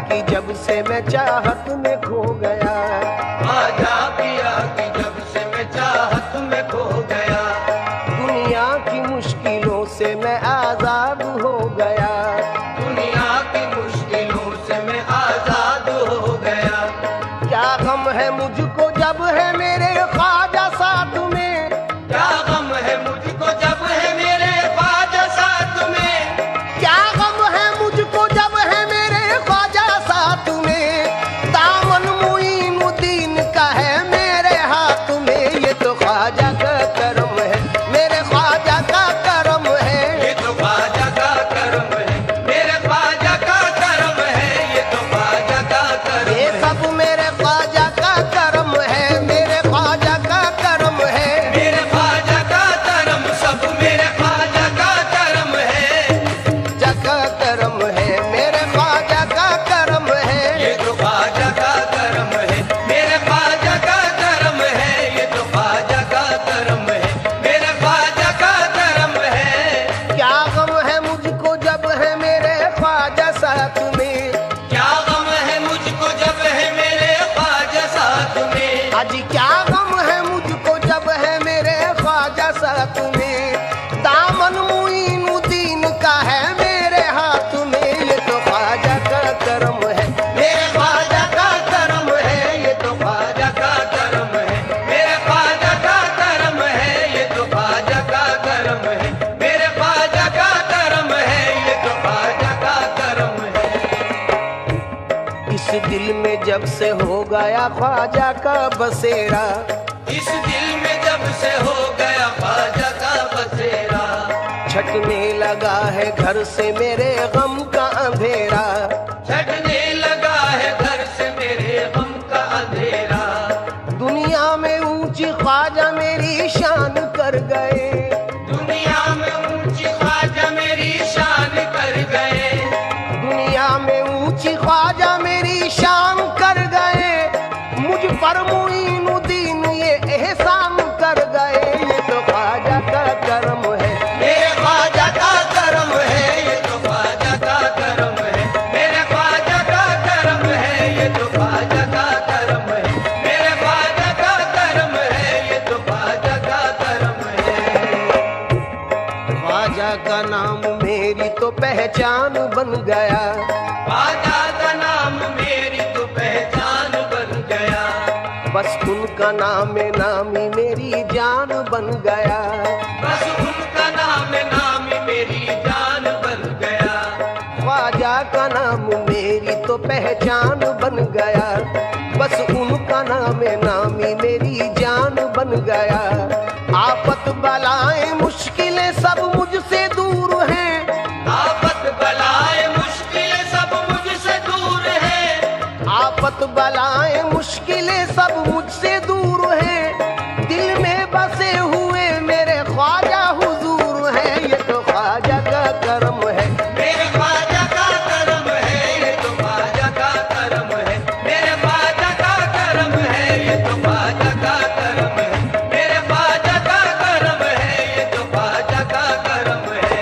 की जब से मैं चाहत में खो गया, ख्वाजा पिया की जब से मैं चाहत में खो गया, दुनिया की मुश्किलों से मैं आजाद हो गया, दुनिया की मुश्किलों से मैं आजाद हो गया। क्या गम है मुझको जब है मेरे ख्वाजा साथ में, क्या गम है मुझको जब है मेरे ख्वाजा साथ में, क्या गम है मुझको जब है मेरे ख्वाजा साथ में, दामन मुईनुद्दीन का है मेरे हाथ में, ये तो ख्वाजा का करम है, मेरे ख्वाजा का करम है, ये तो ख्वाजा का करम है, मेरे ख्वाजा का करम है, ये तो ख्वाजा का करम ये है। सब मेरे ख्वाजा का करम है, मेरे ख्वाजा का करम है, मेरे ख्वाजा का करम सब मेरे ख्वाजा का करम है, जका करम है, मेरे ख्वाजा का करम है, ये तो ख्वाजा का करम है, मेरे ख्वाजा का करम है, ये तो ख्वाजा का करम है, मेरे ख्वाजा का करम है। क्या गम है मुझको जब है मेरे ख्वाजा साथ में, क्या गम है मुझको जब है मेरे ख्वाजा साथ में, आज क्या गम है मुझको जब है मेरे ख्वाजा साथ में, दामन मुईनुद्दीन का है मेरे हाथ में, ये तो ख्वाजा का करम है, मेरे ख्वाजा का करम है, ये तो ख्वाजा का करम है, मेरे ख्वाजा का करम है, ये तो ख्वाजा का करम है, मेरे ख्वाजा का करम है, ये तो ख्वाजा का करम है। इस दिल में जब से हो गया ख्वाजा का बसेरा, इस दिल में जब से हो गया ख्वाजा का बसेरा, छटने लगा है घर से मेरे गम का अंधेरा, छटने लगा है घर से मेरे गम का अंधेरा, दुनिया में ऊंची ख्वाजा मेरी शान कर गए, दुनिया में ऊंची ख्वाजा मेरी शान कर गए, दुनिया में ऊंची ख्वाजा मेरी शान कर गए, मुझ पर मुईनुद्दीन ये एहसान कर गए, ये तो ख्वाजा का करम है, मेरे ख्वाजा का करम है, ये तो ख्वाजा का करम है, मेरे ख्वाजा का करम है, ये तो ख्वाजा का करम है, मेरे ख्वाजा का करम है, ये तो ख्वाजा का करम है। ख्वाजा का नाम मेरी तो पहचान बन गया, ख्वाजा का नाम मेरी तो पहचान बन गया, बस उनका नाम नामी मेरी जान बन गया, बस उनका नाम नामी मेरी जान बन गया, ख्वाजा का नाम मेरी तो पहचान बन गया, बस उनका नाम नामी मेरी जान बन गया, आफत बलाएं मुश्किलें सब मुझसे दूर हैं, आफत बलाए मुश्किलें सब मुझसे दूर है, आफत बलाएं मुश्किलें सब मुझसे दूर हैं, दिल में बसे हुए मेरे ख्वाजा हुजूर हैं, ये तो ख्वाजा का करम है, मेरे ख्वाजा का करम है, ये तो ख्वाजा का करम है, मेरे ख्वाजा का करम है, ये तो ख्वाजा का करम है, मेरे ख्वाजा का करम है, ये तो ख्वाजा का करम है।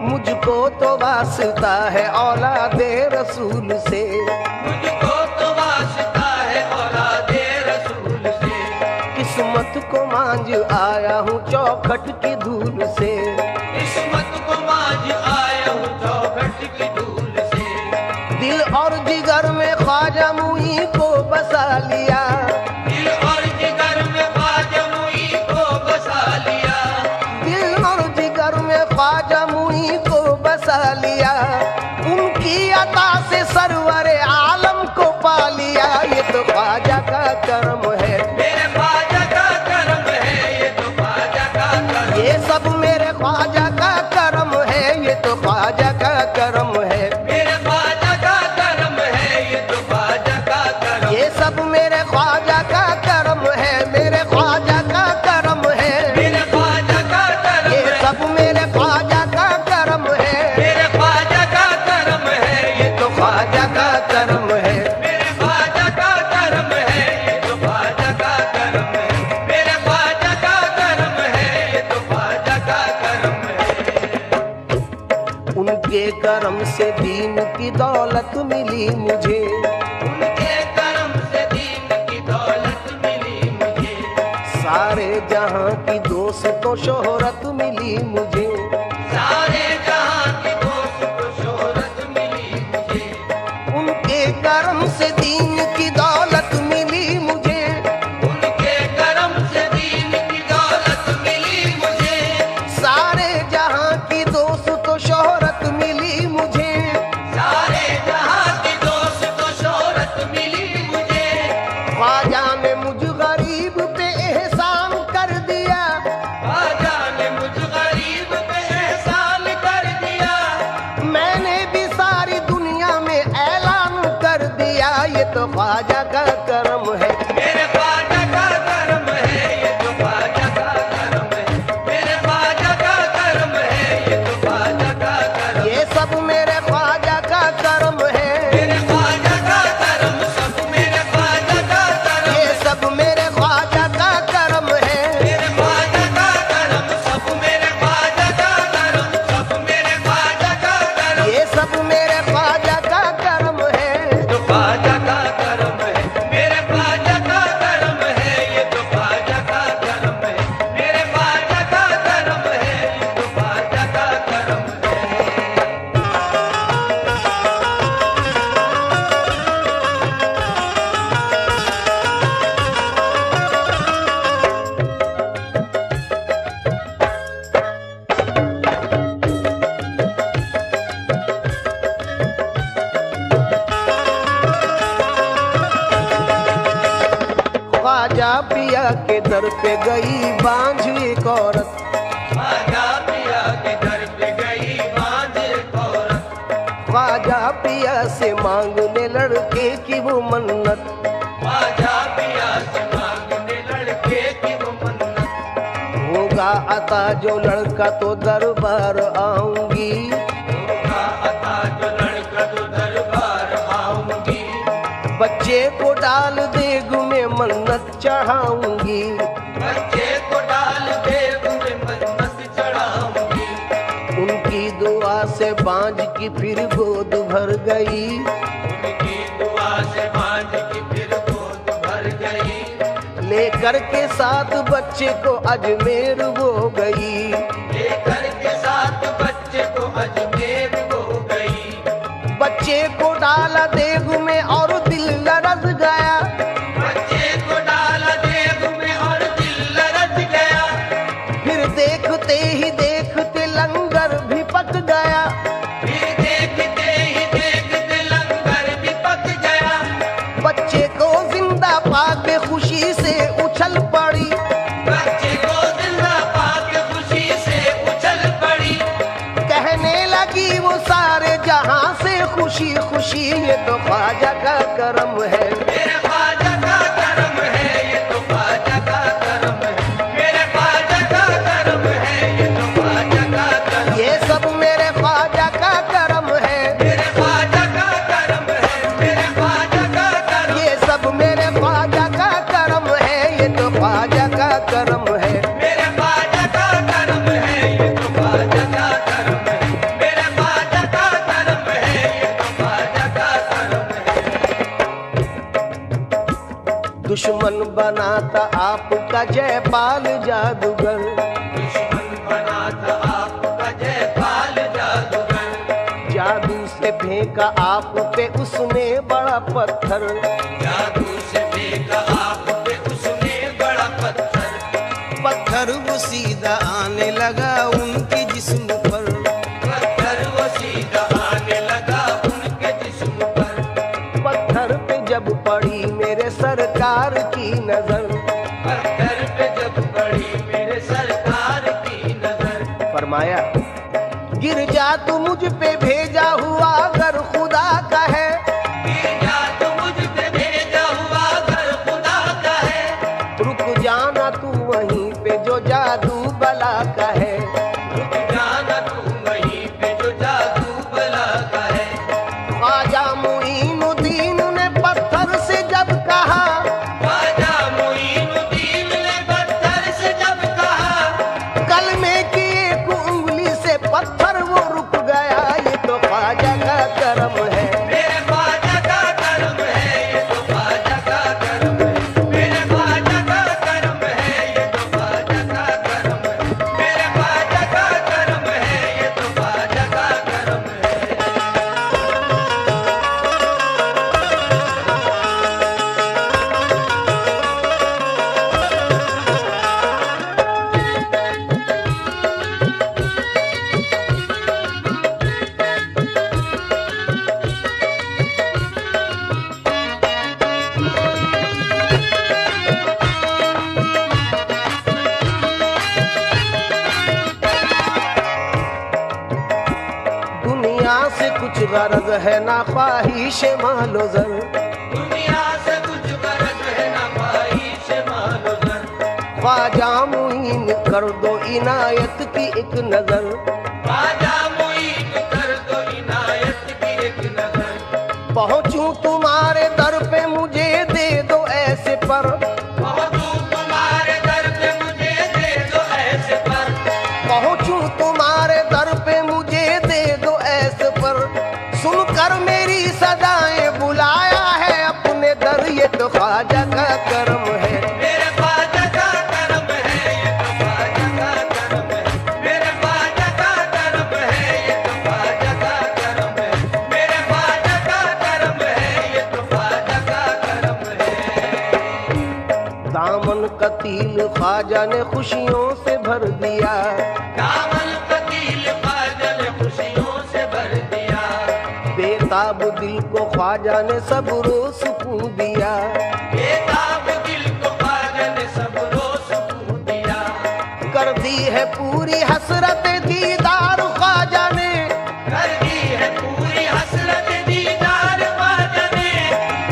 मुझको तो वास्ता है औलादे रसूल से, मुझको तो वास्ता है औलादे रसूल से, किस्मत को मांझ आया हूँ चौखट की धूल से, किस्मत को मांझ आया हूँ चौखट की धूल से, दिल और जिगर में ख्वाजा मुई को बसा लिया, दिल और जिगर में ख्वाजा मुई को बसा लिया, दिल और जिगर में ख्वाजा मुई को बसा लिया, उनकी अता से सरवर आलम को पा लिया, ये तो ख्वाजा का करम है, मेरे ख्वाजा का करम है, ये तो ख्वाजा का करम, ये सब मेरे ख्वाजा का करम है, ये तो ख्वाजा का करम है, मेरे ख्वाजा का करम है, ये तो ख्वाजा उनके करम से दीन की दौलत मिली मुझे, उनके करम से दीन की दौलत मिली मुझे, सारे जहां की दोस्तों शोहरत मिली मुझे, सारे जहां की दोस्त शोहरत मिली मुझे, उनके करम से दीन की दौलत मिली मुझे, उनके करम से दीन की दौलत मिली मुझे, सारे जहां की दोस्तों शोहरत मिली मुझे, सारे जहां की दोस्त शोहरत मिली मुझे, ख्वाजा ने मुझ गरीब पे एहसान कर दिया, ख्वाजा ने मुझ गरीब पे एहसान कर दिया, मैंने भी सारी दुनिया में ऐलान कर दिया, ये तो ख्वाजा का करम है, मेरे ख्वाजा का करम है, ये तो ख्वाजा का करम है, मेरे ख्वाजा का करम है, ये तो ख्वाजा का करम, ये सब मेरे ख्वाजा का करम है, मेरे ख्वाजा का करम, सब मेरे ख्वाजा का करम, ये सब मेरे ख्वाजा का करम है, मेरे ख्वाजा का करम, सब मेरे ख्वाजा का करम, सब मेरे ख्वाजा का करम, ये सब मेरे ख्वाजा का करम है, तो ख्वाजा का करम है, मेरे ख्वाजा का करम है, ये तो ख्वाजा का करम है, मेरे ख्वाजा का करम है, ये तो ख्वाजा का करम है। ख्वाजा पिया के दर पे गई बांझ एक औरत, ख्वाजा पिया के दर पे गई बांझ एक औरत, ख्वाजा पिया से मांगने लड़के की वो मन्नत, ख्वाजा पिया से मांगने लड़के की वो मन्नत, होगा अता जो लड़का तो दरबार आऊंगी, होगा अता जो लड़का तो दरबार आऊंगी, बच्चे को डाल देग में मन्नत चढ़ाऊंगी, बच्चे को डाल दे में मन्नत चढ़ाऊंगी, उनकी दुआ से बांझ की फिर गोद भर गई, उनकी दुआ से बांझ की फिर गोद भर गई, लेकर के साथ बच्चे को अजमेर वो गई, लेकर के साथ बच्चे को अजमेर हो गई, बच्चे को डाला देग में और दिल लरज गया, बच्चे को डाला देव में और दिल लरज गया, फिर देखते ही देखते लंगर भी पक गया, फिर देखते ही देखते लंगर भी पक गया, बच्चे को जिंदा पाके खुशी से उछल पड़ी, बच्चे को जिंदा पाके खुशी से उछल पड़ी, कहने लगी वो सारे जहां से खुशी खुशी, ये तो ख्वाजा का करम है, मेरे ख्वाजा का करम है, ये तो ख्वाजा का करम है, मेरे ख्वाजा का करम है, ये तो ख्वाजा का करम, ये सब मेरे ख्वाजा का करम है, मेरे ख्वाजा का करम है, मेरे ख्वाजा का करम, ये सब मेरे ख्वाजा का करम है, ये तो ख्वाजा का करम है, मेरे ख्वाजा का करम है, ये तो ख्वाजा का करम है, मेरे ख्वाजा का करम है, ये तो ख्वाजा का करम है। दुश्मन बनाता आपका जयपाल जादूगर, दुश्मन बना था आपका जयपाल जादूगर, जादू से फेंका आप पे उसने बड़ा पत्थर, जादू से फेंका आप पे उसने बड़ा पत्थर, पत्थर वो सीधा आने लगा उनके जिस्म पर, पत्थर वो सीधा आने लगा उनके जिस्म पर, पत्थर पे जब पड़ी मेरे सरकार की नजर, पत्थर पे जब पड़ी मेरे सरकार की नजर, फरमाया गिर जा तू मुझ पे भेजा हुआ अगर खुदा का है, भेजा तो मुझ पे भेजा हुआ घर खुदा का है, रुक जाना तू वहीं पे जो जादू बला का है, रुक जाना तू वहीं पे जो जादू बला का है, ख्वाजा मुईनुद्दीन ने पत्थर से जब कहा, ख्वाजा मुईनुद्दीन ने पत्थर से जब कहा, कलमे की एक उंगली से पत्थर वो रुक गया, ये तो दुनिया से कुछ गरज है ना ख्वाहिश मालो जर, दुनिया से कुछ गरज है ना ख्वाहिश मालो जर, ख्वाजा मुईन कर दो इनायत की एक नजर, ख्वाजा मुईन कर दो इनायत की एक नजर, पहुंचूं तुम्हारे दर पे मुझे दे दो ऐसे पर, पहुंचूं तुम्हारे दर पे मुझे दे दो ऐसे पर, पहुंचूं तुम्हारे दर पे मुझे दे दो ऐसे पर, सुनकर मेरी सदाएं बुलाया है अपने दर, ये तो ख्वाजा का करम है, मेरे ख्वाजा का करम है, ये तो ख्वाजा का करम है, मेरे ख्वाजा का करम है, ये तो ख्वाजा का करम है, मेरे ख्वाजा का करम है, ये तो ख्वाजा का करम है। दामन कतील ख्वाजा ने खुशियों से भर दिया, दामन कतील ख्वाजा ने खुशियों से भर दिया, बेताब दिल को ख्वाजा ने सब्रो सुकून दिया, बेताब दिल को ख्वाजा ने सबरो सुकून दिया, कर दी है पूरी हसरत दीदार ख्वाजा ने, कर दी है पूरी हसरत दीदार ख्वाजा ने,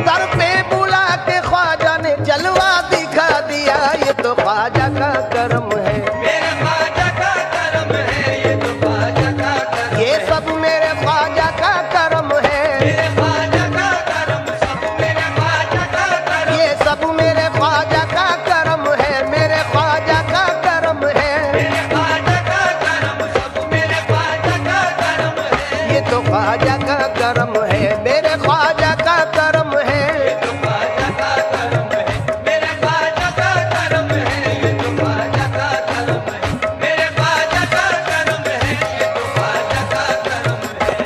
दर पे बुला के ख्वाजा ने जलवा दिखा दिया, ये तो ख्वाजा का करम है, मेरे ख्वाजा का करम है, ये तो ख्वाजा का करम ये है, सब मेरे ख्वाजा का करम है, मेरे ख्वाजा का करम सब मेरे ख्वाजा का करम, ये सब मेरे ख्वाजा का करम है, मेरे ख्वाजा का करम है, मेरे ख्वाजा का करम सब मेरे ख्वाजा का करम है, ये तो ख्वाजा का करम है, मेरे ख्वाजा का करम है, ये तो ख्वाजा का करम है, मेरे ख्वाजा का करम है, ये तो ख्वाजा का करम है, मेरे ख्वाजा का करम है, ये तो ख्वाजा का करम है।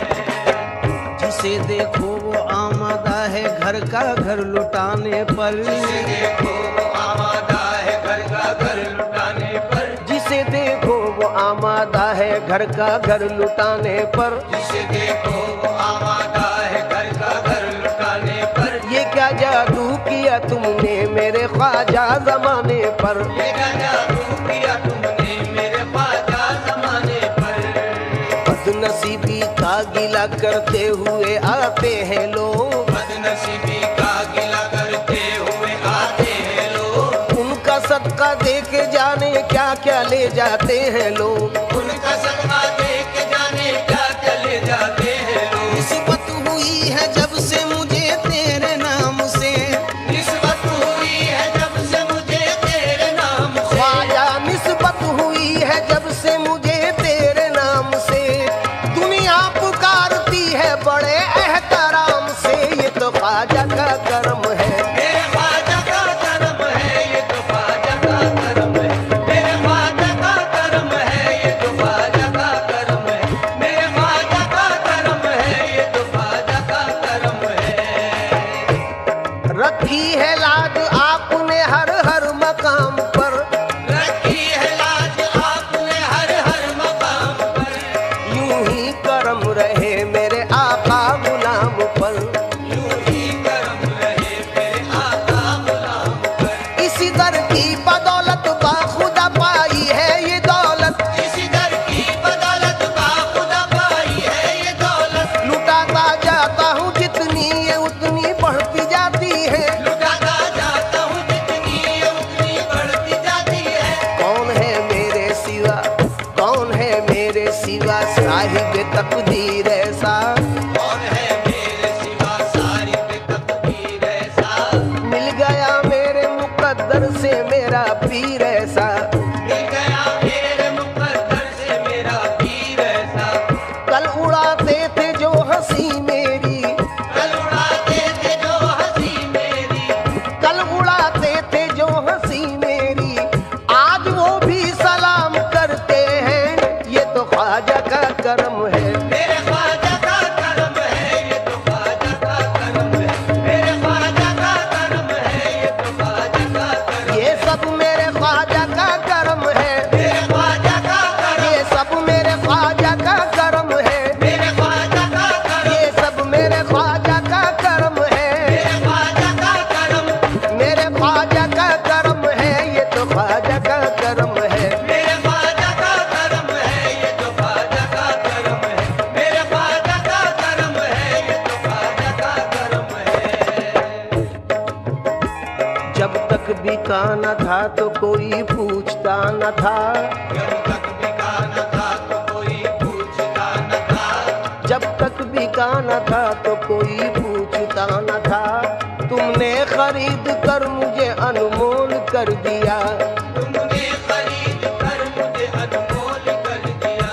जिसे देखो वो आमादा है घर का घर लुटाने पर, जिसे देखो वो आमादा है घर का घर लुटाने पर, जिसे देखो वो आमादा है घर का घर लुटाने पर, जिसे देखो वो आमादा है घर का घर लुटाने पर, ये क्या जादू किया तुमने मेरे ख्वाजा जमाने पर, ये क्या जादू किया तुमने मेरे ख्वाजा ज़माने पर, बदनसीबी का गिला करते हुए आते हैं लोग, बदनसीबी का गिला करते हुए आते हैं लोग, उनका सदका दे के जाने क्या क्या ले जाते हैं लोग, उनका सदका दे के जाने क्या क्या ले जाते हैं लोग, निस्बत हुई है जब से मुझे तेरे नाम से, निस्बत हुई है जब से मुझे तेरे नाम से, ख्वाजा निस्बत हुई है जब से मुझे तेरे नाम से, दुनिया पुकारती है बड़े एहतराम से, ये तो ख्वाजा का करम है, मेरे ख्वाजा का करम है, ये तो ख्वाजा का करम है, मेरे ख्वाजा का करम है, ये तो ख्वाजा का करम है, मेरे ख्वाजा का करम है, ये तो ख्वाजा का करम है। रखी है लाज आपने हर हर मकाम पर, रखी है लाज आपने हर हर मकाम पर, यूं ही करम रहे मेरे आका गुलाम पर, यूं ही करम रहे मेरे आका गुलाम पर, इसी दर की बदौलत बाखुदा पाई है ये दौलत, इसी दर की बदौलत बाखुदा पाई है ये दौलत, लुटाता जाता हूँ जितनी ये उतनी बढ़ती जाती है, लुटाता जाता हूँ जितनी ये उतनी बढ़ती जाती है, कौन है मेरे सिवा, कौन है मेरे सिवा साहिब तकदीर ऐसा, कौन है मेरे सिवा सारी बेतकदीर ऐसा, मिल गया मेरे मुकद्दर से मेरा पीर ऐसा, मिल गया मेरे मुकद्दर से मेरा पीर ऐसा, कल उड़ाते थे जो हंसी मेरी, कल उड़ाते थे जो हंसी मेरी, कल उड़ाते थे जो हंसी मेरी, आज वो भी सलाम करते हैं, ये तो ख्वाजा का करम है, मेरे ख्वाजा का बिका न था तो कोई पूछता न था, जब तक बिका न था तो कोई पूछता न था, जब तक बिका न था तो कोई पूछता न था। तुमने खरीद कर मुझे अनमोल कर दिया, तुमने खरीद कर मुझे अनमोल कर दिया।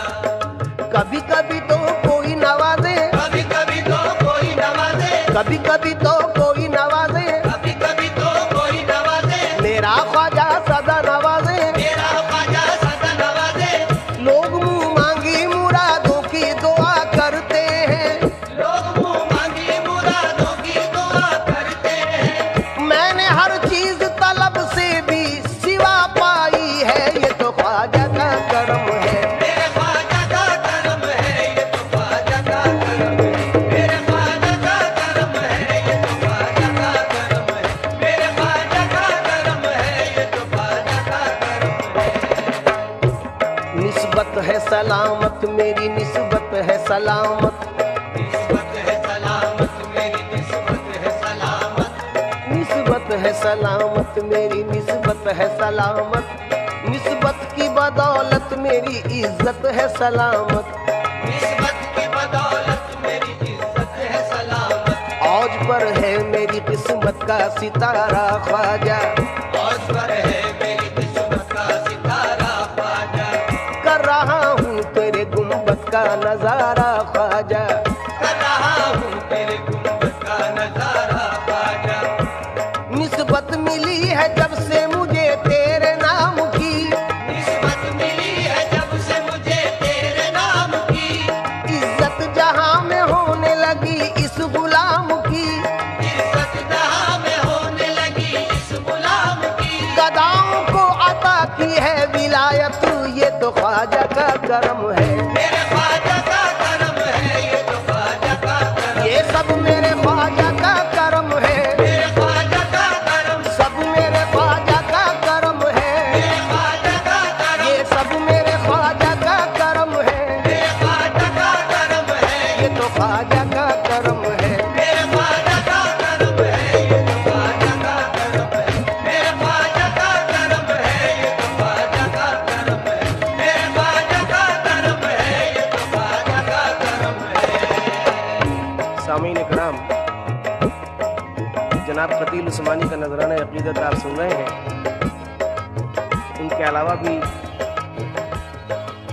कभी कभी तो कोई नवाजे, कभी कभी तो कोई नवाजे, कभी कभी तो कोई नवाजे, कभी कभी तो कोई नवाजे, मेरा ख्वाजा सदा नवाजे। मेरा ख्वाजा सदा नवाजे। लोग मुंह मांगी मुरादों की दुआ करते हैं, लोग मुंह मांगी मुरादों की दुआ करते हैं। मैंने हर चीज तलब से भी सिवा पाई है, ये तो ख्वाजा का करम है। मेरे ख्वाजा का करम है, ये तो ख्वाजा का करम है। मेरे ख्वाजा का करम है, ये तो ख्वाजा का करम है। मेरे ख्वाजा का करम है, ये तो ख्वाजा का करम है। निस्बत है सलामत मेरी, निस्बत है सलामत, निस्बत है सलामत मेरी, निस्बत है सलामत। निस्बत है सलामत मेरी, निस्बत है सलामत। निस्बत की बदौलत मेरी इज्जत है सलामत। निस्बत की बदौलत मेरी इज्जत है सलामत। औज पर है मेरी किस्मत का सितारा ख्वाजा, औज पर है मेरी किस्मत का सितारा ख्वाजा। कर रहा हूँ तेरे गुंबद का नजारा ख्वाजा। कर रहा हूँ तेरे गुंबद का नजारा ख्वाजा। निस्बत मिली है जब से मुझे तेरे नाम की, निस्बत मिली है जब से मुझे तेरे नाम की। इज्जत जहां में होने लगी इस गुलाम की। इज्जत जहां में होने लगी इस गुलाम की। गदाओं को अता की है विलायत, ये तो ख्वाजा का करम है। मेरे ख्वाजा का करम है, ये तो ख्वाजा का करम। ये सब मेरे ख्वाजा का करम है, मेरे ख्वाजा का करम। सब मेरे ख्वाजा का करम है। मेरे ख्वाजा का करम। ये सब मेरे ख्वाजा का करम है, मेरे ख्वाजा का करम है। ये तो ख्वाजा का करम है। मेरे ख्वाजा का करम है, ये तो ख्वाजा का करम है। मेरे ख्वाजा का करम है, ये तो ख्वाजा का करम है। मेरे ख्वाजा का करम है, ये तो ख्वाजा का करम है। सामीन इकराम, जनाब कतील उस्मानी का नजराना अकीदत आप सुन रहे हैं। उनके अलावा भी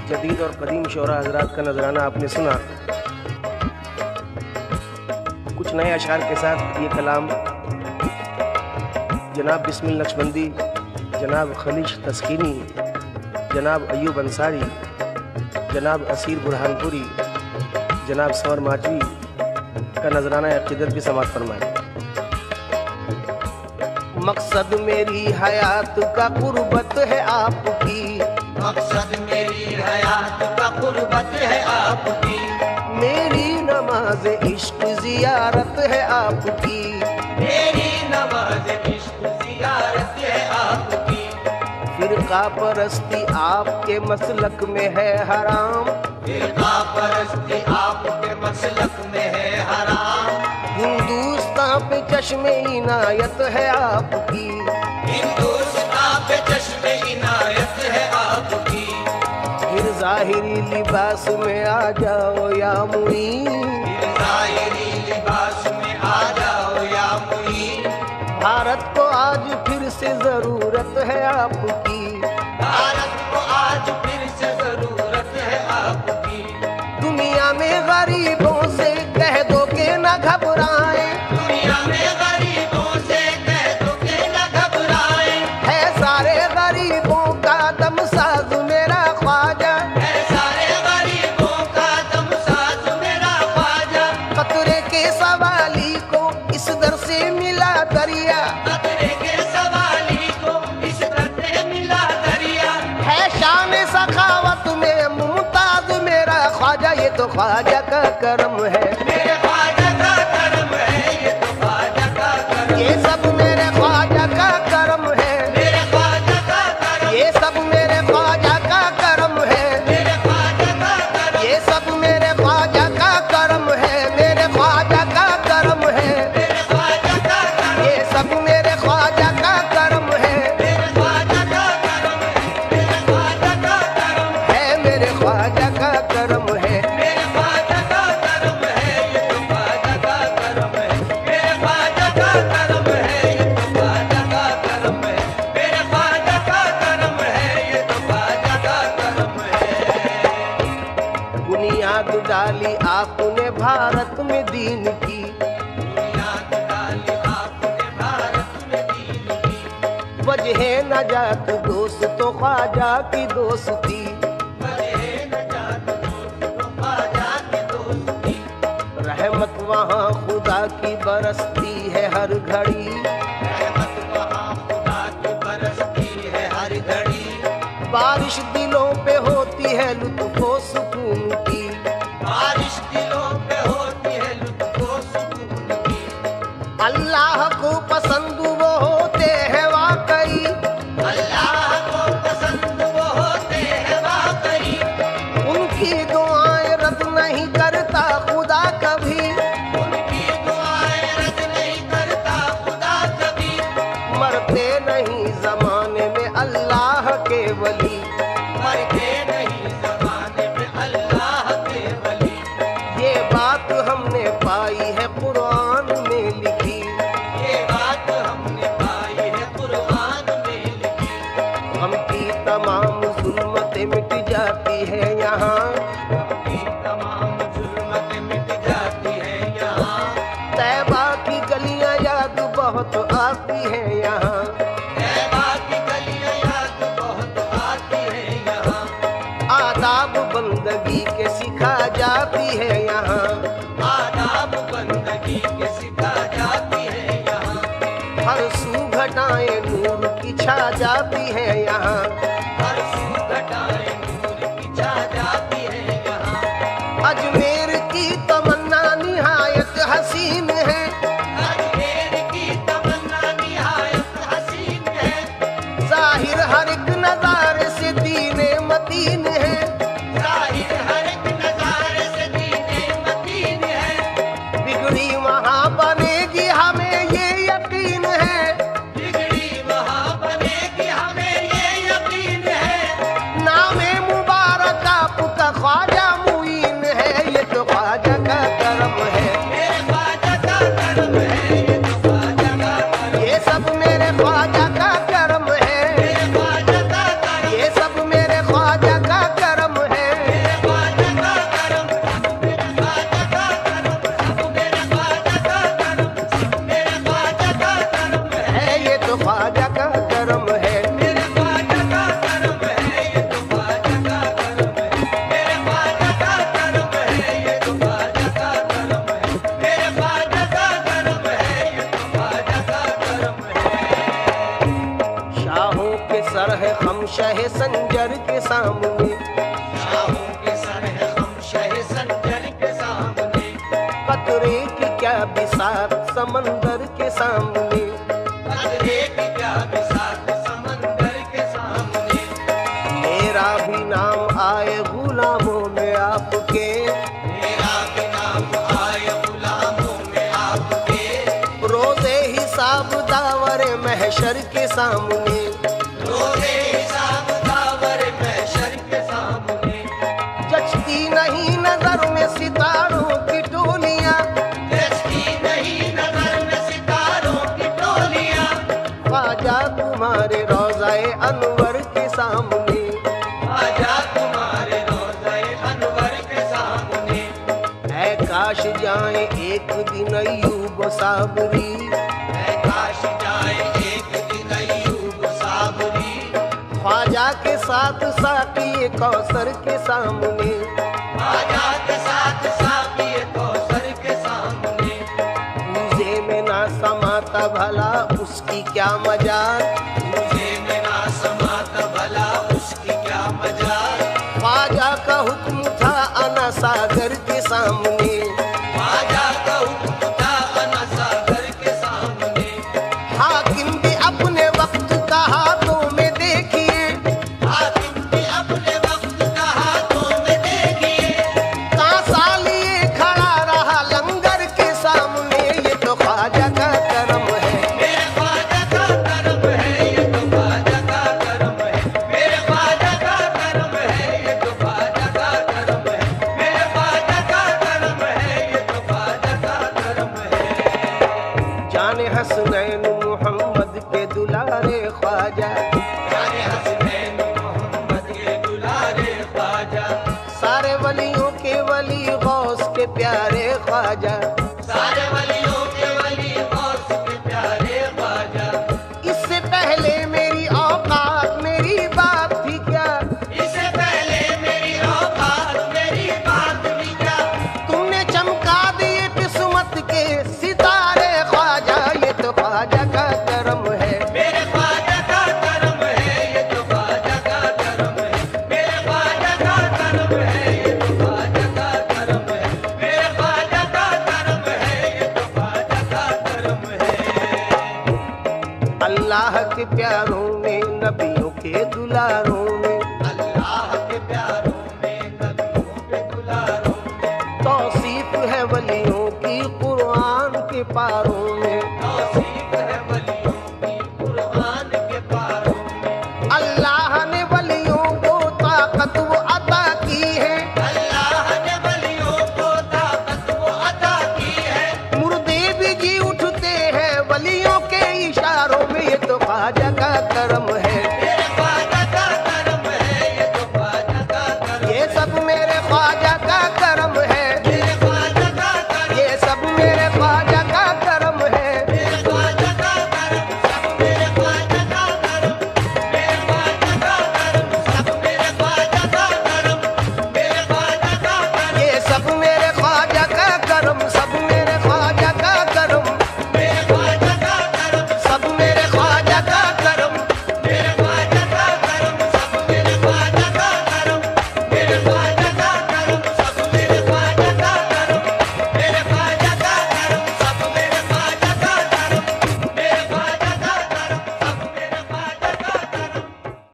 जदीद और कदीम शोरा हजरात का नजराना आपने सुना। कुछ नए अशार के साथ ये कलाम जनाब बिस्मिल नक्शबंदी, जनाब खलीश तस्कीनी, जनाब अयूब अंसारी, जनाब असीर बुरहानपुरी, जनाब सवर माजवी का नजराना अकीदत भी समात फरमाए। मकसद मेरी हयात का कुर्बत है आपकी, मकसद मेरी हयात का कुर्बत है आपकी। मेरी नमाज इश्क जियारत है आपकी। मेरी नमाज इश्क जियारत है आपकी। फिरका परस्ती आपके मसलक में है हराम, फिरका परस्ती आपके मसलक में है हराम। हिंदुस्तान पे चश्मे इनायत है आपकी। हिंदुस्तान पे चश्मे इनायत है आपकी। फिर जाहिरी लिबास में आ जाओ या मुईन, फिर ज़ाहिरी लिबास में आ जाओ या मुईन। भारत को आज फिर से जरूरत है आपकी। भारत को आज फिर से जरूरत है आपकी। दुनिया में गरीबों से कह दो के न घबराएं, दुनिया में गरीबों से कह दो के न घबराएं। है सारे गरीबों का दम साज मेरा ख्वाजा। है सारे गरीबों का दम साज मेरा ख्वाजा। कतरे के सवाली को इस दर से मिला दरिया, खतरे के सवाली को इस दर से मिला दरिया। है शान सखावत में मुमताज मेरा ख्वाजा। ये तो ख्वाजा का करम है, मेरे ख्वाजा का करम है, ये तो ख्वाजा का करम। ये सब मेरे ख्वाजा का करम है। मेरे ख्वाजा का करम। ये सब मेरे ख्वाजा का करम है। मेरे ख्वाजा का करम। ये सब मेरे ख्वाजा का करम है। मेरे ख्वाजा का करम है। मेरे ख्वाजा का करम। ये सब मेरे ख्वाजा का करम है। आपने भारत में दीन की। बुनियाद डाली आपने भारत में दीन की। वजह नजात दोस्तों ख्वाजा की दोस्ती। वजह नजात दोस्तों ख्वाजा की दोस्ती। रहमत वहाँ खुदा की बरसती है हर घड़ी। रहमत वहाँ खुदा की बरसती है हर घड़ी। बारिश दिलों पे होती है लुत्फ़ो सुकून की। बारिश दिलों पे होती है लुत्फ़ो सुकून की। अल्लाह को पसंद वो होते हैं वाकई। अल्लाह को पसंद वो होते हैं वाकई। उनकी दुआएं रद्द नहीं करता खुदा कभी। उनकी दुआएं रद्द नहीं करता खुदा कभी। मरते नहीं जमाने में अल्लाह के वली। मरते नहीं ज़माने में अल्लाह के वली। ये बात हमने पाई है कुरान में लिखी। ये बात हमने पाई है कुरान में लिखी। हम की तमाम जुल्मतें मिट जाती है यहाँ। अपनी तमाम जुल्मतें मिट जाती है यहाँ। तैबा की गलियां याद बहुत आती है यहाँ। तैबा की गलियां याद बहुत आती है यहाँ। आदाब बंदगी के सिखा जाती है यहाँ। आदाब बंदगी के सिखा जाती है यहाँ। हर सू घटाएं नूर की छा जाती है यहाँ। हर सू घटाएं नूर की छा जाती है यहाँ। अजमेर की तमन्ना निहायत हसीन है। अजमेर की तमन्ना निहायत हसीन है। जाहिर हर एक नजारे से दीने मतीन है। जाहिर हर एक नजारे से दीने मतीन है। बिगड़ी वहाँ बनेगी हमें ये यकीन है। बिगड़ी वहाँ बनेगी हमें ये यकीन है। नामे मुबारक आपका ख्वाजा मुईन है। ये तो ख्वाजा का करम है। मेरे ख्वाजा का करम है। ये तो ख्वाजा का करम। ये सब मेरे ख्वाजा का करम है। मेरे ख्वाजा का करम। ये सब मेरे ख्वाजा का करम है। मेरे ख्वाजा का करम। मेरे ख्वाजा का करम। मेरे ख्वाजा का करम। मेरे ख्वाजा का करम है। ये तो ख्वाजा का करम है। मेरे ख्वाजा का करम है। ये तो ख्वाजा का करम है। मेरे ख्वाजा का करम है। ये तो ख्वाजा का करम है। मेरे ख्वाजा का करम है। ये तो ख्वाजा का करम है। शाहों के सर है हम शह संजर के सामने। शाहों के सर है हम शह संजर के सामने। कतरे की क्या बिसात समंदर के सामने। कतरे की क्या बिसात समंदर के सामने। मेरा भी नाम आए गुलामों में आपके। मेरा भी नाम आए गुलामों में आपके। रोज़े हिसाब दावरे महशर के सामने। रोज़े हिसाब दावर महशर के सामने। जचती नहीं नजर में सितारों की टोलियां। जचती नहीं नजर में सितारों की टोलियां। ख्वाजा तुम्हारे रोज़ाए अनवर के सामने। आजा तुम्हारे रोज़ाए अनवर के सामने। ऐ काश जाए एक दिन अय्यूब साबरी। ऐ काश जाए एक दिन अय्यूब साबरी। ख्वाजा के साथ साक़ी कौसर के सामने। आजा के साथ साक़ी कौसर के सामने। मुझे में ना समाता भला उसकी क्या मजाल। मुझे में ना समाता भला उसकी क्या मजाल। ख्वाजा का हुक्म था अना सागर के सामने। आजा का हुक्म था अना सागर के सामने। हाकिम भी अपने वक्त का हाथों में देखिए। हाकिम भी अपने वक्त का हाथों में देखिए। कांसा लिए खड़ा रहा लंगर के सामने। ये तो ख्वाजा का करम है। मेरे ख्वाजा का करम है। ये तो ख्वाजा का करम है। मेरे ख्वाजा का करम है। ये तो ख्वाजा का करम है। मेरे ख्वाजा का करम है। ये तो ख्वाजा का करम है। जाने हसनैन मोहम्मद के दुलारे ख्वाजा। जाने हसनैन मोहम्मद के दुलारे ख्वाजा। सारे वलियों के वली गौस के प्यारे प्यारे ख्वाजा। सारे वलियों के वली गौस के प्यारे ख्वाजा। इससे पहले मेरी औकात मेरी बात थी क्या, इससे पहले मेरी औकात मेरी बात भी क्या। तुमने चमका दिए किस्मत के सितारे ख्वाजा, ये तो ख्वाजा का करम है। मेरे ख्वाजा का करम है, ये तो ख्वाजा का करम है। मेरे ख्वाजा का करम है, ये तो ख्वाजा का करम है। मेरे ख्वाजा का करम है, ये तो ख्वाजा का करम है। अल्लाह के प्यारों में नबियों के दुलारों में, अल्लाह के प्यारों में नबियों के दुलारों में तौसीफ है वलियों की कुरान के पारों में।